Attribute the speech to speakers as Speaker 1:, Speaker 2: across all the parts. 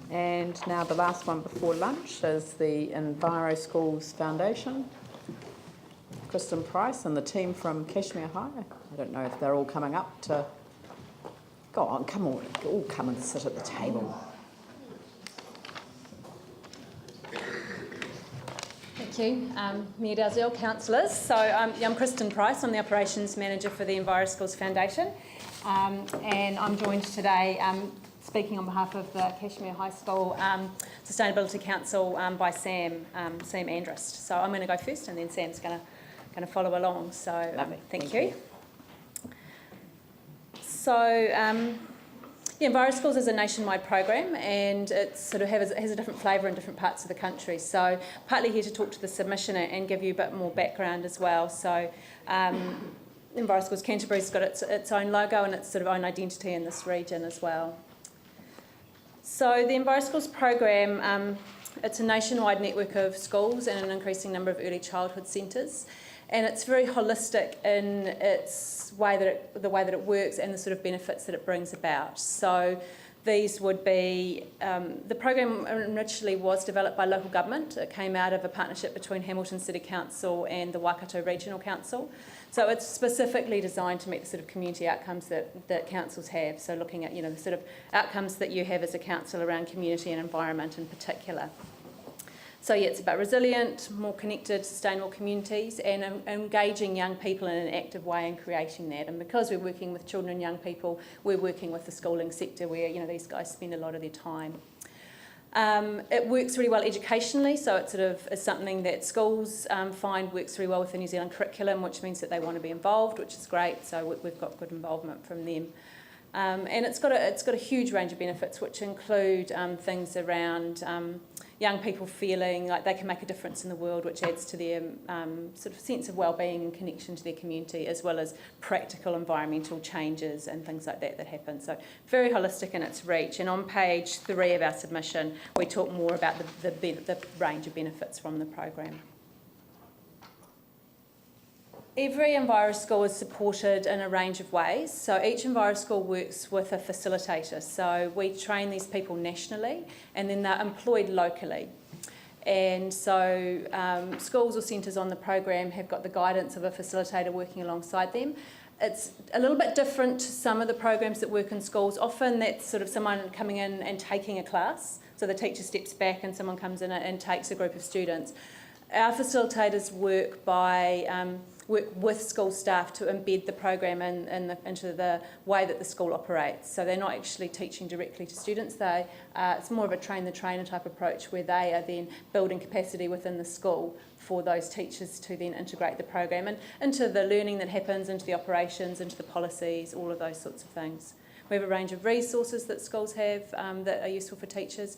Speaker 1: And now the last one before lunch is the Enviro Schools Foundation. Kristen Price and the team from Cashmere High. I don't know if they're all coming up to... Go on, come on, all come and sit at the table.
Speaker 2: Thank you, Mayor Dalziel, councillors. So I'm Kristen Price, I'm the Operations Manager for the Enviro Schools Foundation, and I'm joined today speaking on behalf of the Cashmere High School Sustainability Council by Sam Andrist. So I'm going to go first and then Sam's going to follow along. So thank you. So Enviro Schools is a nationwide program and it sort of has a different flavour in different parts of the country. So partly here to talk to the submission and give you a bit more background as well. So Enviro Schools Canterbury's got its own logo and its sort of own identity in this region as well. So the Enviro Schools program, it's a nationwide network of schools and an increasing number of early childhood centres, and it's very holistic in its the way that it works and the sort of benefits that it brings about. So these would be, the program initially was developed by local government. It came out of a partnership between Hamilton City Council and the Waikato Regional Council. So it's specifically designed to meet the sort of community outcomes that councils have. So looking at, the sort of outcomes that you have as a council around community and environment in particular. So yeah, it's about resilient, more connected, sustainable communities and engaging young people in an active way and creating that. And because we're working with children and young people, we're working with the schooling sector where, these guys spend a lot of their time. It works really well educationally, so it sort of is something that schools find works really well with the New Zealand curriculum, which means that they want to be involved, which is great, so we've got good involvement from them. And it's got a huge range of benefits, which include things around young people feeling like they can make a difference in the world, which adds to their sort of sense of well-being and connection to their community, as well as practical environmental changes and things like that happen. So very holistic in its reach. And on page 3 of our submission, we talk more about the range of benefits from the program. Every Enviro School is supported in a range of ways. So each Enviro School works with a facilitator. So we train these people nationally and then they're employed locally. And so schools or centres on the program have got the guidance of a facilitator working alongside them. It's a little bit different to some of the programs that work in schools. Often that's sort of someone coming in and taking a class. So the teacher steps back and someone comes in and takes a group of students. Our facilitators work with school staff to embed the program into the way that the school operates. So they're not actually teaching directly to students. It's more of a train-the-trainer type approach where they are then building capacity within the school for those teachers to then integrate the program and into the learning that happens, into the operations, into the policies, all of those sorts of things. We have a range of resources that schools have that are useful for teachers.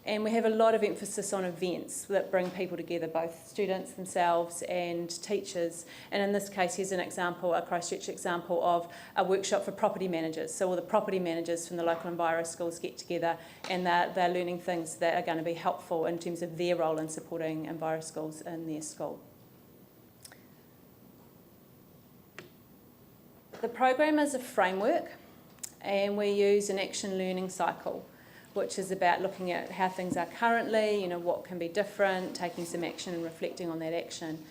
Speaker 2: And we have a lot of emphasis on events that bring people together, both students themselves and teachers. And in this case, here's an example, a Christchurch example of a workshop for property managers. So all the property managers from the local Enviro schools get together and they're learning things that are going to be helpful in terms of their role in supporting Enviro schools in their school. The program is a framework and we use an action learning cycle, which is about looking at how things are currently, what can be different, taking some action and reflecting on that action.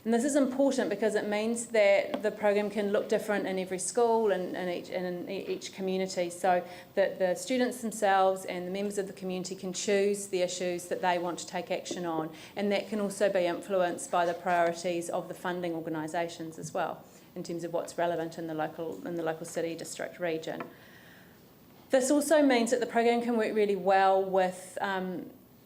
Speaker 2: And this is important because it means that the program can look different in every school and in each community, so that the students themselves and the members of the community can choose the issues that they want to take action on, and that can also be influenced by the priorities of the funding organisations as well, in terms of what's relevant in the local city, district, region. This also means that the program can work really well with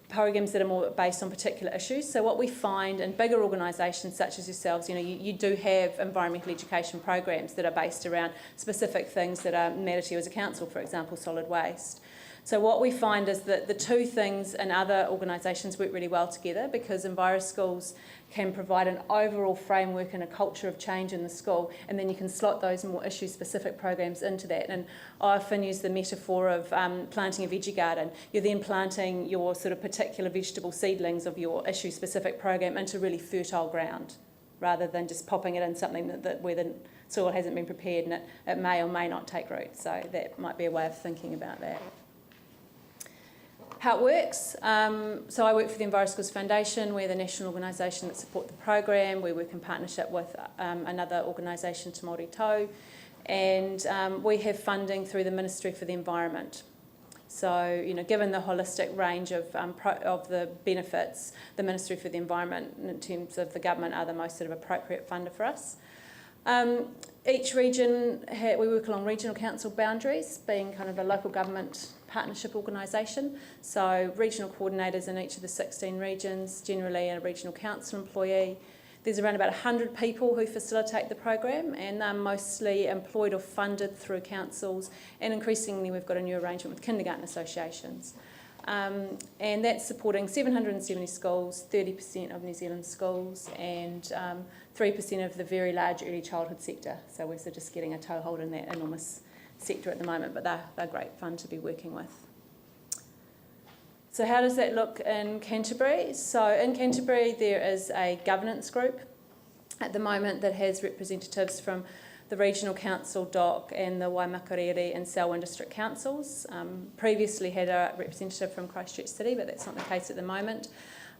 Speaker 2: programs that are more based on particular issues. So what we find in bigger organisations such as yourselves, you do have environmental education programs that are based around specific things that matter to you as a council, for example, solid waste. So what we find is that the two things in other organisations work really well together because Enviro Schools can provide an overall framework and a culture of change in the school, and then you can slot those more issue-specific programs into that. And I often use the metaphor of planting a veggie garden. You're then planting your sort of particular vegetable seedlings of your issue-specific program into really fertile ground, rather than just popping it in something where the soil hasn't been prepared and it may or may not take root. So that might be a way of thinking about that. How it works, so I work for the EnviroSchools Foundation. We're the national organisation that support the program. We work in partnership with another organisation, Te Māori Tau, and we have funding through the Ministry for the Environment. So, given the holistic range of the benefits, the Ministry for the Environment, in terms of the government, are the most sort of appropriate funder for us. Each region, we work along regional council boundaries, being kind of a local government partnership organisation. So regional coordinators in each of the 16 regions, generally a regional council employee. There's around about 100 people who facilitate the program, and they're mostly employed or funded through councils, and increasingly we've got a new arrangement with kindergarten associations. And that's supporting 770 schools, 30% of New Zealand schools, and 3% of the very large early childhood sector. So we're sort of just getting a toehold in that enormous sector at the moment, but they're great fun to be working with. So how does that look in Canterbury? So in Canterbury there is a governance group at the moment that has representatives from the Regional Council, DOC, and the Waimakariri and Selwyn District Councils. Previously had a representative from Christchurch City, but that's not the case at the moment.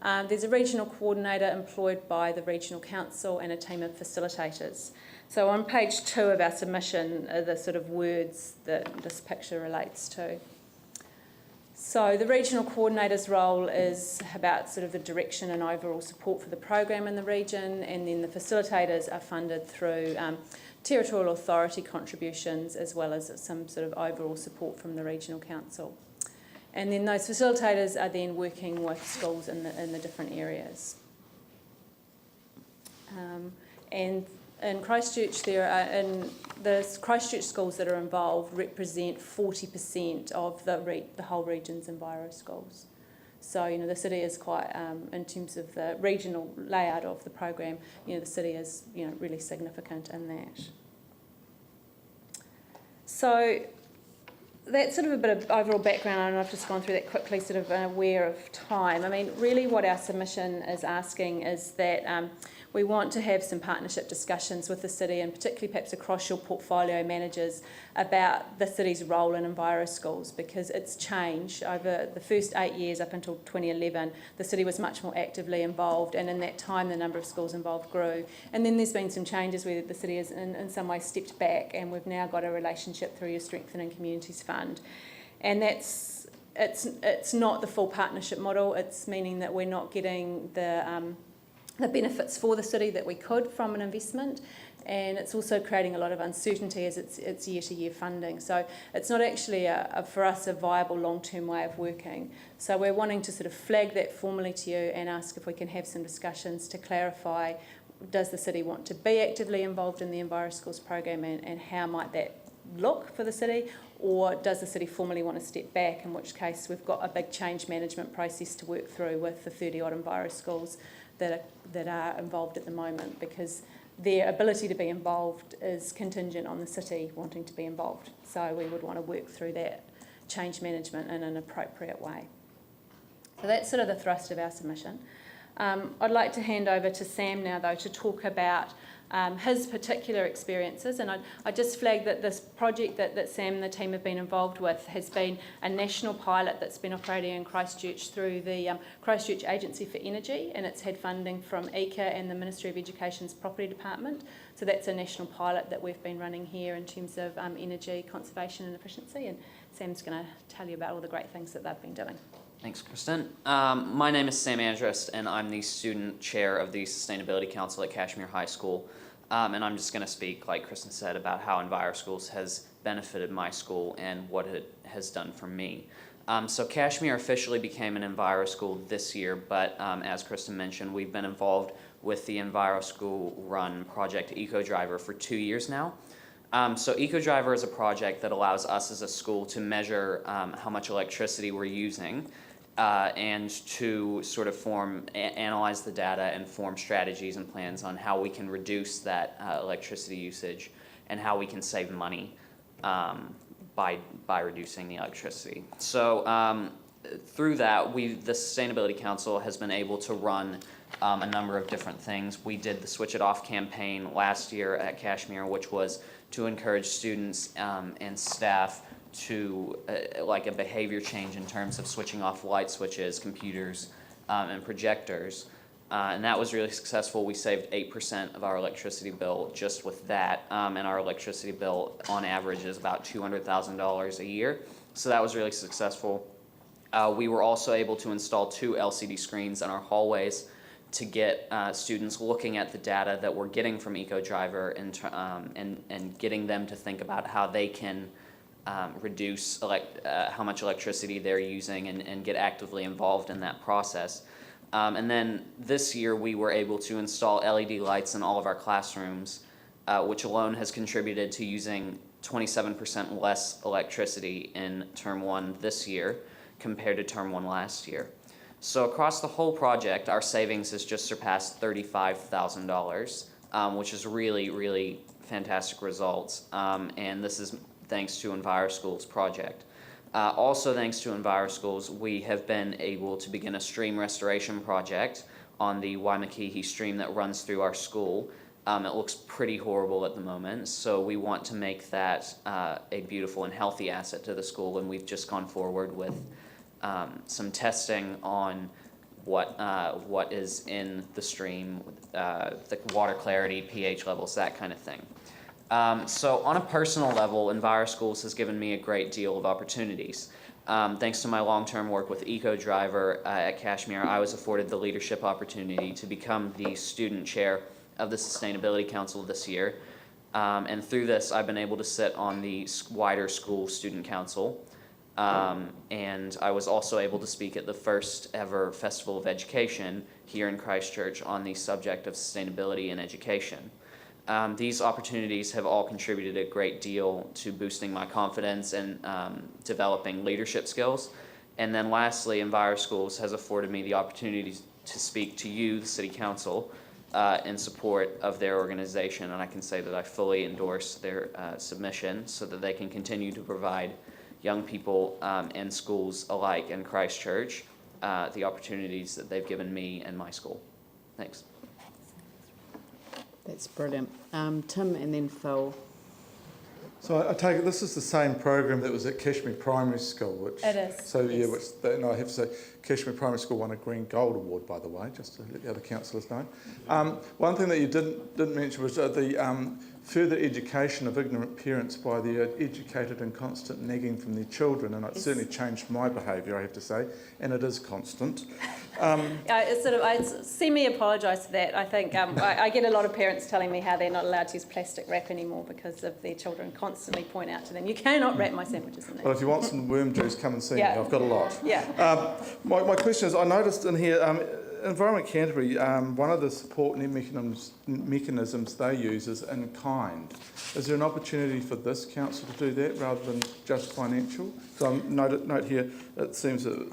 Speaker 2: There's a regional coordinator employed by the Regional Council and a team of facilitators. So on page 2 of our submission are the sort of words that this picture relates to. So the regional coordinator's role is about sort of the direction and overall support for the program in the region, and then the facilitators are funded through territorial authority contributions as well as some sort of overall support from the regional council. And then those facilitators are then working with schools in the different areas. And in Christchurch, in the Christchurch schools that are involved represent 40% of the whole region's Enviro schools. So, the city is quite, in terms of the regional layout of the program, the city is, really significant in that. So that's sort of a bit of overall background, and I've just gone through that quickly, sort of aware of time. I mean, really what our submission is asking is that we want to have some partnership discussions with the city, and particularly perhaps across your portfolio managers, about the city's role in Enviro schools, because it's changed over the first 8 years up until 2011. The city was much more actively involved, and in that time the number of schools involved grew. And then there's been some changes where the city has in some ways stepped back, and we've now got a relationship through your Strengthening Communities Fund. And it's not the full partnership model. It's meaning that we're not getting the benefits for the city that we could from an investment, and it's also creating a lot of uncertainty as it's year-to-year funding. So it's not actually for us a viable long-term way of working. So we're wanting to sort of flag that formally to you and ask if we can have some discussions to clarify, does the city want to be actively involved in the EnviroSchools program, and how might that look for the city, or does the city formally want to step back, in which case we've got a big change management process to work through with the 30-odd EnviroSchools that are involved at the moment, because their ability to be involved is contingent on the city wanting to be involved. So we would want to work through that change management in an appropriate way. So that's sort of the thrust of our submission. I'd like to hand over to Sam now, though, to talk about his particular experiences, and I just flagged that this project that Sam and the team have been involved with has been a national pilot that's been operating in Christchurch through the Christchurch Agency for Energy, and it's had funding from ECA and the Ministry of Education's Property Department. So that's a national pilot that we've been running here in terms of energy conservation and efficiency, and Sam's going to tell you about all the great things that they've been doing.
Speaker 3: Thanks, Kristen. My name is Sam Andrist, and I'm the student chair of the Sustainability Council at Cashmere High School. And I'm just going to speak, like Kristen said, about how EnviroSchools has benefited my school and what it has done for me. So Cashmere officially became an EnviroSchool this year, but as Kristen mentioned, we've been involved with the EnviroSchool run project EcoDriver for 2 years now. So EcoDriver is a project that allows us as a school to measure how much electricity we're using, and to sort of analyze the data and form strategies and plans on how we can reduce that electricity usage and how we can save money by reducing the electricity. So through that, the Sustainability Council has been able to run a number of different things. We did the Switch It Off campaign last year at Cashmere, which was to encourage students and staff to like a behavior change in terms of switching off light switches, computers, and projectors. And that was really successful. We saved 8% of our electricity bill just with that, and our electricity bill on average is about $200,000 a year. So that was really successful. We were also able to install 2 LCD screens in our hallways to get students looking at the data that we're getting from EcoDriver and getting them to think about how they can reduce how much electricity they're using and get actively involved in that process. And then this year we were able to install LED lights in all of our classrooms, which alone has contributed to using 27% less electricity in Term 1 this year compared to Term 1 last year. So across the whole project, our savings has just surpassed $35,000, which is really, really fantastic results. And this is thanks to EnviroSchools project. Also thanks to EnviroSchools, we have been able to begin a stream restoration project on the Waimakihi stream that runs through our school. It looks pretty horrible at the moment, so we want to make that a beautiful and healthy asset to the school, and we've just gone forward with some testing on what is in the stream, the water clarity, pH levels, that kind of thing. So on a personal level, EnviroSchools has given me a great deal of opportunities. Thanks to my long-term work with EcoDriver at Kashmir, I was afforded the leadership opportunity to become the student chair of the Sustainability Council this year. And through this, I've been able to sit on the wider school student council. And I was also able to speak at the first ever Festival of Education here in Christchurch on the subject of sustainability in education. These opportunities have all contributed a great deal to boosting my confidence and developing leadership skills. And then lastly, EnviroSchools has afforded me the opportunity to speak to you, the City Council, in support of their organization. And I can say that I fully endorse their submission so that they can continue to provide young people and schools alike in Christchurch the opportunities that they've given me and my school. Thanks.
Speaker 1: That's brilliant. Tim and then Phil.
Speaker 4: So I take it this is the same program that was at Kashmir Primary School, which
Speaker 2: It is,
Speaker 4: So yeah,
Speaker 2: yes.
Speaker 4: and I have to say, Kashmir Primary School won a Green Gold Award, by the way, just to let the other councillors know. One thing that you didn't mention was the further education of ignorant parents by the educated and constant nagging from their children, and it certainly changed my behaviour, I have to say, and it is constant.
Speaker 2: I semi-apologise for that. I think I get a lot of parents telling me how they're not allowed to use plastic wrap anymore because of their children constantly point out to them, you cannot wrap my sandwiches in that.
Speaker 4: Well, if you want some worm juice, come and see me. I've got a lot.
Speaker 2: Yeah.
Speaker 4: My question is, I noticed in here, Environment Canterbury, one of the support mechanisms they use is in kind. Is there an opportunity for this council to do that rather than just financial? So I note here, it seems that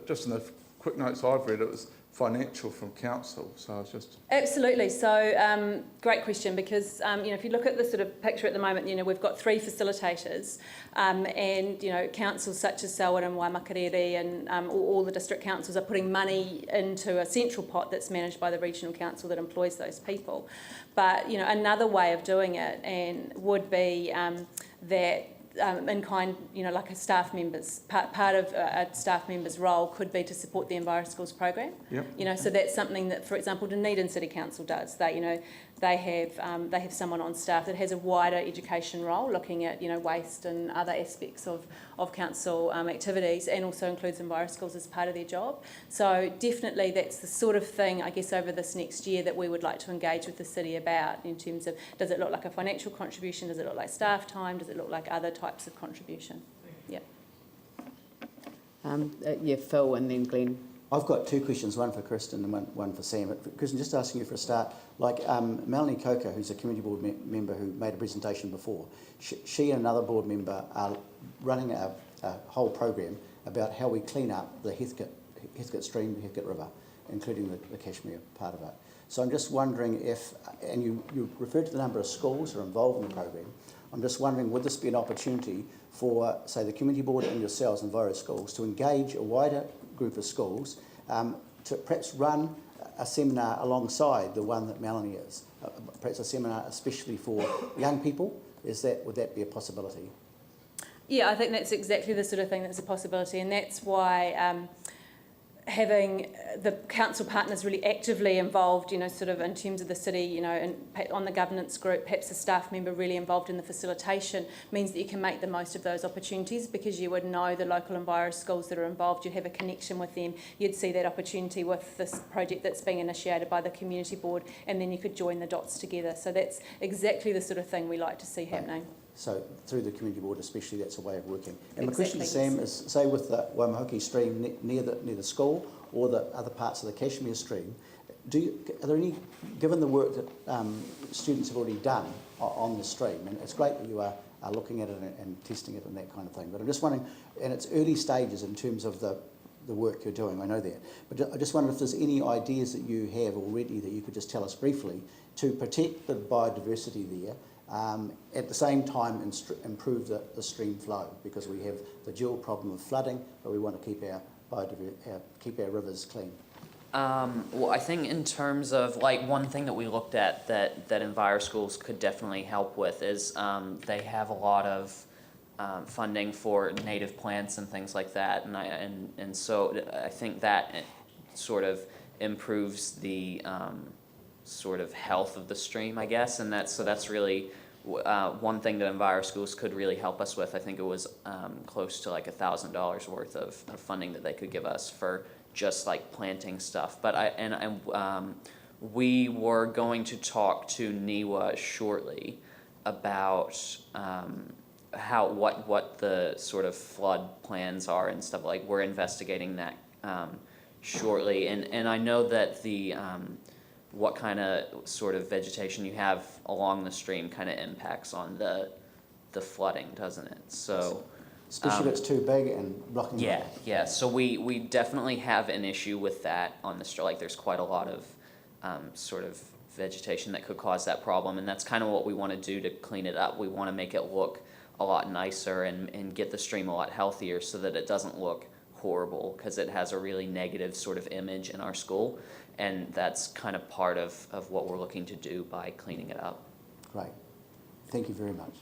Speaker 4: just in the quick notes I've read, it was financial from council. So I was just
Speaker 2: Absolutely. So great question, because if you look at the sort of picture at the moment, we've got 3 facilitators, and councils such as Selwyn and Waimakariri and all the district councils are putting money into a central pot that's managed by the regional council that employs those people. But another way of doing it and would be that in kind, like a staff member's part of a staff member's role could be to support the EnviroSchools program.
Speaker 4: Yep.
Speaker 2: So that's something that, for example, Dunedin City Council does. They have someone on staff that has a wider education role, looking at waste and other aspects of council activities, and also includes EnviroSchools as part of their job. So definitely that's the sort of thing, I guess, over this next year that we would like to engage with the city about, in terms of, does it look like a financial contribution, does it look like staff time, does it look like other types of contribution? Yeah.
Speaker 1: Phil and then Glenn.
Speaker 5: I've got 2 questions, one for Kristen and one for Sam. But Kristen, just asking you for a start, like Melanie Coker, who's a community board member who made a presentation before, she and another board member are running a whole program about how we clean up the Heathcote Stream, Heathcote River, including the Kashmir part of it. So I'm just wondering if, and you referred to the number of schools that are involved in the program, I'm just wondering, would this be an opportunity for, say, the community board and yourselves, EnviroSchools, to engage a wider group of schools to perhaps run a seminar alongside the one that Melanie is, perhaps a seminar especially for young people? Would that be a possibility?
Speaker 2: Yeah, I think that's exactly the sort of thing that's a possibility, and that's why having the council partners really actively involved, sort of in terms of the city, and on the governance group, perhaps a staff member really involved in the facilitation, means that you can make the most of those opportunities, because you would know the local Enviro schools that are involved, you'd have a connection with them, you'd see that opportunity with this project that's being initiated by the community board, and then you could join the dots together. So that's exactly the sort of thing we like to see happening.
Speaker 5: So through the community board especially, that's a way of working. And
Speaker 2: Exactly.
Speaker 5: my question to Sam is, say with the Waimahoki stream near the school or the other parts of the Kashmir stream, are there any, given the work that students have already done on the stream, and it's great that you are looking at it and testing it and that kind of thing, but I'm just wondering, and it's early stages in terms of the work you're doing, I know that, but I just wonder if there's any ideas that you have already that you could just tell us briefly to protect the biodiversity there, at the same time improve the stream flow, because we have the dual problem of flooding, but we want to keep our rivers clean.
Speaker 3: Well, I think in terms of, like, one thing that we looked at that Enviro schools could definitely help with is they have a lot of funding for native plants and things like that, and so I think that sort of improves the sort of health of the stream, I guess, and that's really one thing that Enviro schools could really help us with. I think it was close to like $1,000 worth of funding that they could give us for just like planting stuff. But we were going to talk to NIWA shortly about what the sort of flood plans are and stuff. Like, we're investigating that shortly, and I know that the what kind of sort of vegetation you have along the stream kind of impacts on the flooding, doesn't it? So
Speaker 5: especially if it's too big and blocking the road.
Speaker 3: Yeah. So we definitely have an issue with that on the street. Like, there's quite a lot of sort of vegetation that could cause that problem, and that's kind of what we want to do to clean it up. We want to make it look a lot nicer and get the stream a lot healthier so that it doesn't look horrible, because it has a really negative sort of image in our school, and that's kind of part of what we're looking to do by cleaning it up.
Speaker 5: Great. Thank you very much.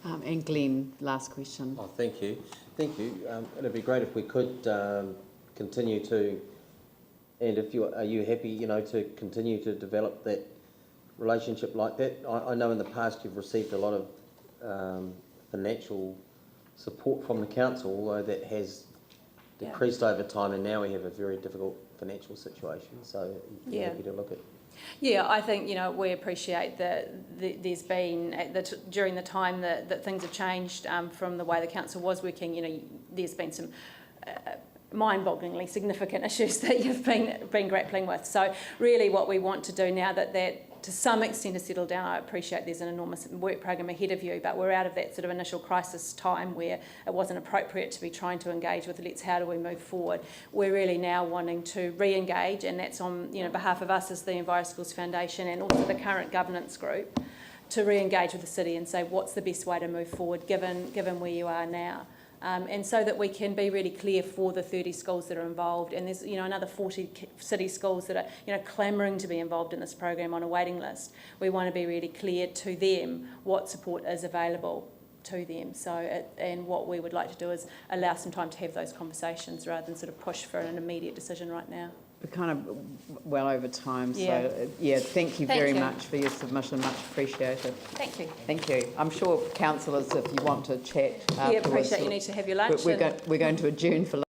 Speaker 1: And Glenn, last question.
Speaker 6: Oh, thank you. It'd be great if we could continue to, and are you happy, to continue to develop that relationship like that? I know in the past you've received a lot of financial support from the council, although that has decreased over time, and now we have a very difficult financial situation. So you're happy to look at.
Speaker 2: Yeah, I think, we appreciate that there's been, during the time that things have changed from the way the council was working, there's been some mind-bogglingly significant issues that you've been grappling with. So really what we want to do now that to some extent has settled down, I appreciate there's an enormous work program ahead of you, but we're out of that sort of initial crisis time where it wasn't appropriate to be trying to engage with how do we move forward. We're really now wanting to re-engage, and that's on behalf of us as the Enviro Schools Foundation and also the current governance group, to re-engage with the city and say what's the best way to move forward given where you are now. And so that we can be really clear for the 30 schools that are involved, and there's another 40 city schools that are clamouring to be involved in this program on a waiting list. We want to be really clear to them what support is available to them. And what we would like to do is allow some time to have those conversations rather than sort of push for an immediate decision right now.
Speaker 1: We're kind of well over time,
Speaker 2: Yeah.
Speaker 1: so thank you very much for your submission, much appreciated.
Speaker 2: Thank you.
Speaker 1: Thank you. I'm sure councillors, if you want to chat afterwards,
Speaker 2: Appreciate you need to have your lunch.
Speaker 1: we're going to adjourn for